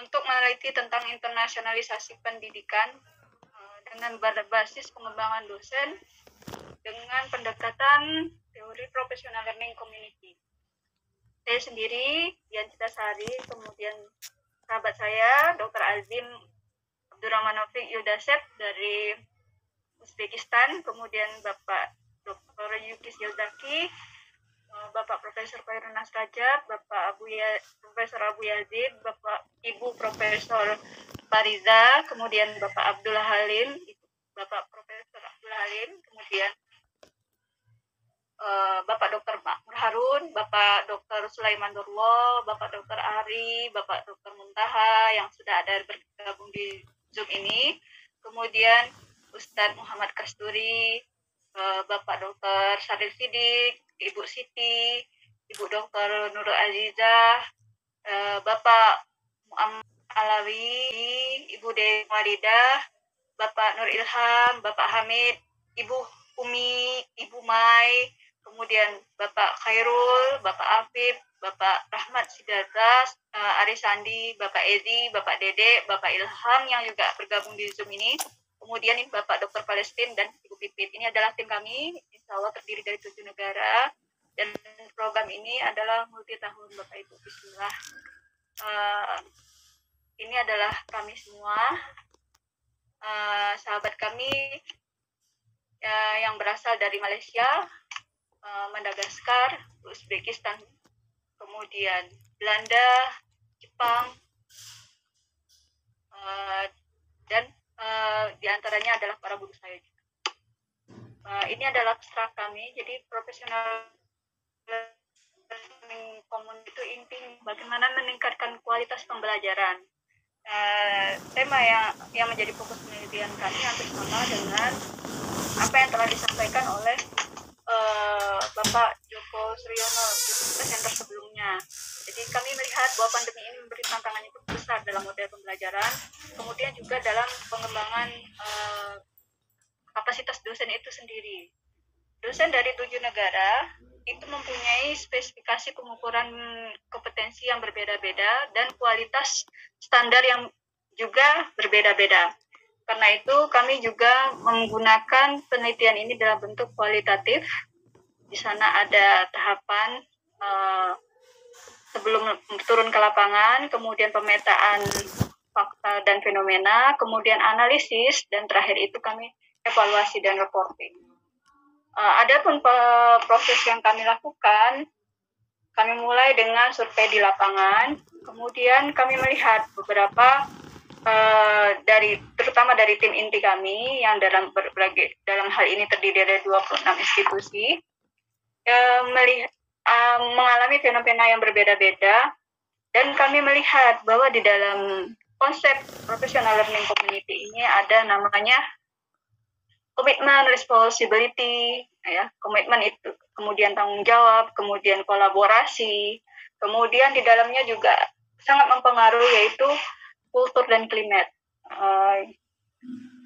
untuk meneliti tentang internasionalisasi pendidikan dengan berbasis pengembangan dosen dengan pendekatan teori professional learning community. Saya sendiri, Dian Citasari, kemudian sahabat saya, Dr. Azim Abdurrahmanovic Yudaset dari Uzbekistan, kemudian Bapak Dr. Yukis Yozaki, Bapak Profesor Khairun Nasrajab, Bapak Profesor Abu Yazid, Bapak Ibu Profesor Fariza, kemudian Bapak Abdullah Halim, Bapak Profesor Abdullah Halim, kemudian Bapak Dr. Makmur Harun, Bapak Dr. Sulaiman Durwo, Bapak Dr. Ari, Bapak Dr. Muntaha yang sudah ada bergabung di Zoom ini, kemudian Ustadz Muhammad Kasturi, Bapak Dr. Sadil Sidik, Ibu Siti, Ibu Dr. Nurul Azizah, Bapak Muhammad Alawi, Ibu Dewi Walidah, Bapak Nur Ilham, Bapak Hamid, Ibu Umi, Ibu Mai, kemudian Bapak Khairul, Bapak Afif, Bapak Rahmat Sidartas, Arisandi, Bapak Edi, Bapak Dede, Bapak Ilham yang juga bergabung di Zoom ini, kemudian ini Bapak Dr. Palestin dan Ibu Pipit. Ini adalah tim kami, insya Allah terdiri dari 7 negara, dan program ini adalah multi tahun Bapak Ibu. Bismillah. Ini adalah kami semua, sahabat kami yang berasal dari Malaysia, Madagaskar, Uzbekistan, kemudian Belanda, Jepang, dan diantaranya adalah para guru saya juga. Ini adalah abstrak kami, jadi profesional komunitas itu inti bagaimana meningkatkan kualitas pembelajaran. Tema yang menjadi fokus penelitian kami hampir sama dengan apa yang telah disampaikan oleh Bapak Joko Suryono di presenter sebelumnya. Jadi kami melihat bahwa pandemi ini memberi tantangan yang besar dalam model pembelajaran, kemudian juga dalam pengembangan kapasitas dosen itu sendiri. Dosen dari 7 negara itu mempunyai spesifikasi pengukuran kompetensi yang berbeda-beda dan kualitas standar yang juga berbeda-beda. Karena itu kami juga menggunakan penelitian ini dalam bentuk kualitatif. Di sana ada tahapan sebelum turun ke lapangan, kemudian pemetaan fakta dan fenomena, kemudian analisis, dan terakhir itu kami evaluasi dan reporting. Adapun proses yang kami lakukan, kami mulai dengan survei di lapangan, kemudian kami melihat beberapa terutama dari tim inti kami yang dalam hal ini terdiri dari 26 institusi, mengalami fenomena yang berbeda-beda, dan kami melihat bahwa di dalam konsep professional learning community ini ada namanya komitmen, responsibility, ya, komitmen itu, kemudian tanggung jawab, kemudian kolaborasi, kemudian di dalamnya juga sangat mempengaruhi yaitu kultur dan klimat.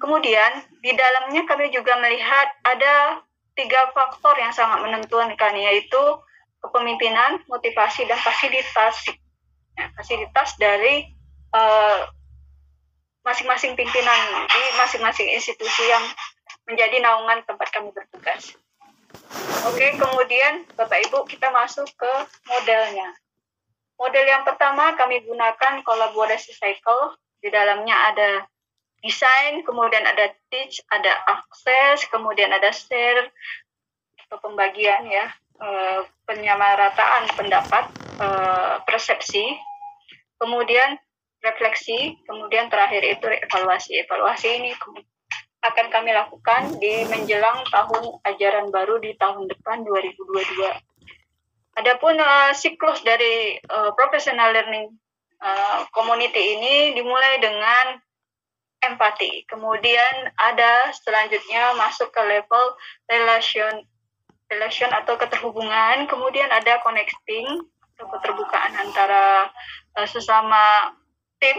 Kemudian di dalamnya kami juga melihat ada 3 faktor yang sangat menentukan, yaitu kepemimpinan, motivasi, dan fasilitas. Fasilitas dari masing-masing pimpinan di masing-masing institusi yang menjadi naungan tempat kami bertugas. Oke, kemudian Bapak Ibu kita masuk ke modelnya. Model yang pertama kami gunakan kolaborasi cycle. Di dalamnya ada desain, kemudian ada teach, ada akses, kemudian ada share atau pembagian, ya, penyamarataan pendapat, persepsi, kemudian refleksi, kemudian terakhir itu evaluasi. Evaluasi ini akan kami lakukan di menjelang tahun ajaran baru di tahun depan 2022. Adapun siklus dari professional learning community ini dimulai dengan empati. Kemudian ada selanjutnya masuk ke level relation atau keterhubungan. Kemudian ada connecting atau keterbukaan antara sesama tim.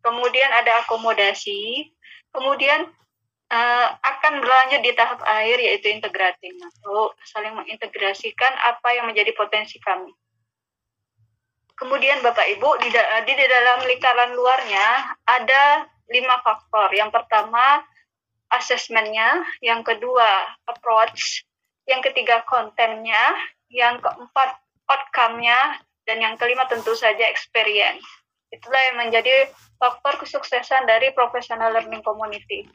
Kemudian ada akomodasi. Kemudian akan berlanjut di tahap akhir yaitu integrating atau saling mengintegrasikan apa yang menjadi potensi kami. Kemudian Bapak Ibu, di dalam lingkaran luarnya ada 5 faktor. Yang pertama, asesmennya. Yang kedua, approach. Yang ketiga, kontennya. Yang keempat, outcome-nya. Dan yang kelima tentu saja experience. Itulah yang menjadi faktor kesuksesan dari professional learning community.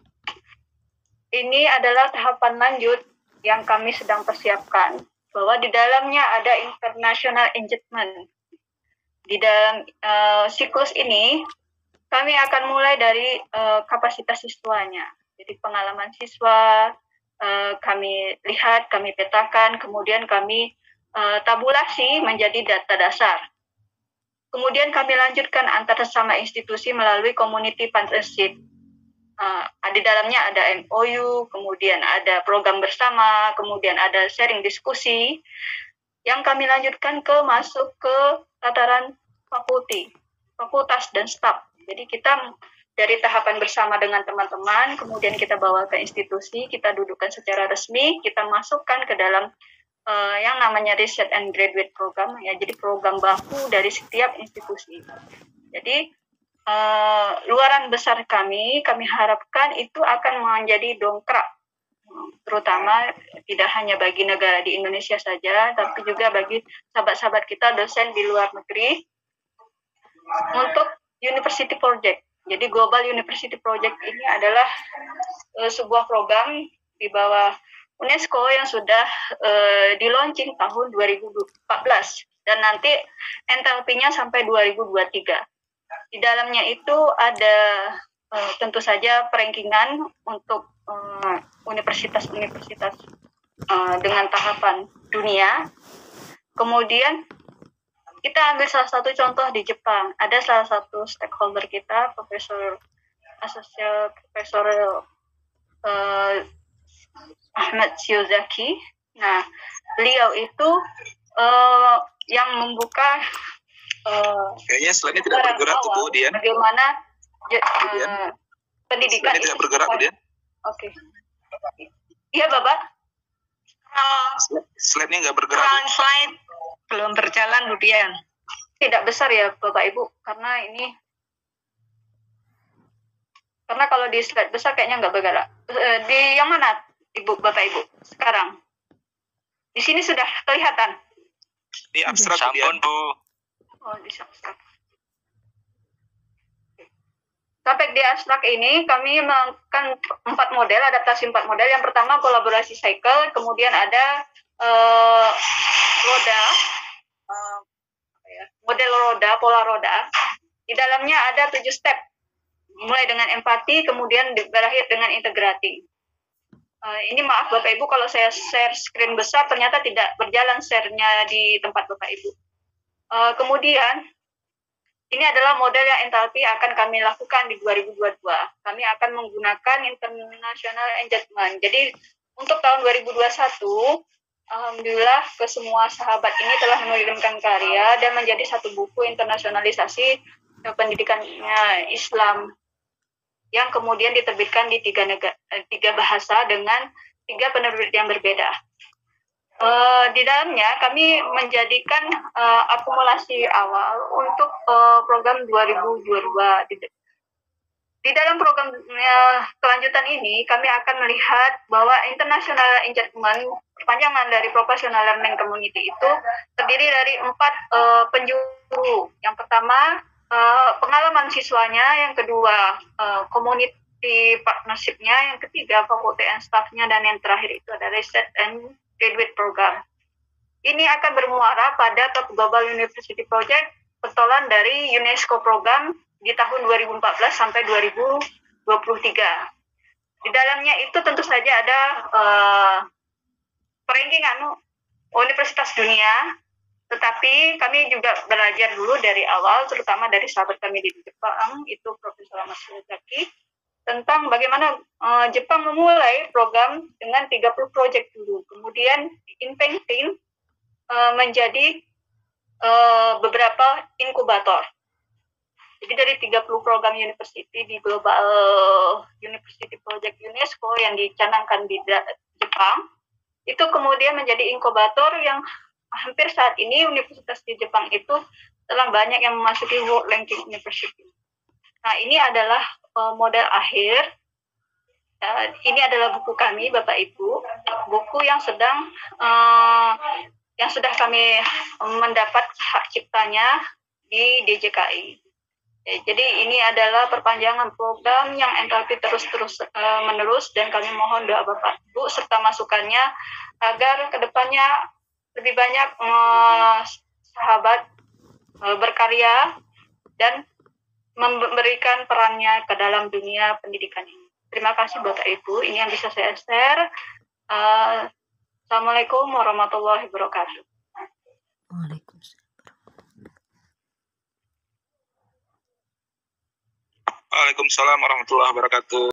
Ini adalah tahapan lanjut yang kami sedang persiapkan, bahwa di dalamnya ada international engagement. Di dalam siklus ini, kami akan mulai dari kapasitas siswanya. Jadi pengalaman siswa, kami lihat, kami petakan, kemudian kami tabulasi menjadi data dasar. Kemudian kami lanjutkan antar sesama institusi melalui community partnership. Di dalamnya ada MOU, kemudian ada program bersama, kemudian ada sharing diskusi, yang kami lanjutkan masuk ke tataran fakultas dan staf. Jadi kita dari tahapan bersama dengan teman-teman, kemudian kita bawa ke institusi, kita dudukkan secara resmi, kita masukkan ke dalam yang namanya Research and Graduate Program, ya, jadi program baku dari setiap institusi. Jadi luaran besar kami harapkan itu akan menjadi dongkrak, terutama tidak hanya bagi negara di Indonesia saja, tapi juga bagi sahabat-sahabat kita dosen di luar negeri untuk University Project. Jadi Global University Project ini adalah sebuah program di bawah UNESCO yang sudah di-launching tahun 2014 dan nanti NTLP-nya sampai 2023. Di dalamnya itu ada tentu saja perankingan untuk universitas-universitas dengan tahapan dunia. Kemudian kita ambil salah satu contoh di Jepang. Ada salah satu stakeholder kita, Associate Profesor Ahmad Shiozaki. Nah, beliau itu yang membuka kayaknya slide-nya tidak bergerak tuh, Bu Dian. Bagaimana pendidikan slide-nya tidak bergerak, Bu Dian. Oke. Iya, Bapak. Slide-nya nggak bergerak. Slide belum berjalan, Bu Dian. Tidak besar ya, Bapak Ibu, karena kalau di slide besar kayaknya nggak bergerak. Di yang mana, Ibu, Bapak Ibu? Sekarang. Di sini sudah kelihatan. Di abstrak, Bu Dian. Bu. Oh, di abstrak. Sampai di abstrak ini kami melakukan 4 model, adaptasi 4 model. Yang pertama kolaborasi cycle, kemudian ada roda, model roda, pola roda. Di dalamnya ada 7 step, mulai dengan empati, kemudian berakhir dengan integrating. Ini maaf Bapak Ibu kalau saya share screen besar, ternyata tidak berjalan share-nya di tempat Bapak Ibu. Kemudian ini adalah model yang NTLP akan kami lakukan di 2022. Kami akan menggunakan international engagement. Jadi untuk tahun 2021, alhamdulillah ke semua sahabat ini telah mengirimkan karya dan menjadi satu buku internasionalisasi pendidikannya Islam yang kemudian diterbitkan di 3 bahasa dengan 3 penerbit yang berbeda. Di dalamnya kami menjadikan akumulasi awal untuk program 2022. Di dalam program kelanjutan ini, kami akan melihat bahwa international engagement, perpanjangan dari professional learning community itu terdiri dari 4 penjuru. Yang pertama, pengalaman siswanya, yang kedua, community partnership-nya, yang ketiga, faculty and staff-nya, dan yang terakhir itu ada research and graduate program. Ini akan bermuara pada Top Global University Project, pentolan dari UNESCO program di tahun 2014 sampai 2023. Di dalamnya itu tentu saja ada perankingan universitas dunia, tetapi kami juga belajar dulu dari awal, terutama dari sahabat kami di Jepang, itu Profesor Ahmad Shiozaki, tentang bagaimana Jepang memulai program dengan 30 proyek dulu. Kemudian inventing menjadi beberapa inkubator. Jadi dari 30 program university di Global University Project UNESCO yang dicanangkan di Jepang, itu kemudian menjadi inkubator yang hampir saat ini universitas di Jepang itu telah banyak yang memasuki World Ranking University. Nah, ini adalah model akhir. Ini adalah buku kami, Bapak Ibu, buku yang sudah kami mendapat hak ciptanya di DJKI. Jadi ini adalah perpanjangan program yang NKP terus menerus, dan kami mohon doa Bapak Ibu serta masukannya agar kedepannya lebih banyak sahabat berkarya dan memberikan perannya ke dalam dunia pendidikan ini. Terima kasih Bapak Ibu, ini yang bisa saya share. Assalamualaikum warahmatullahi wabarakatuh. Waalaikumsalam warahmatullahi wabarakatuh.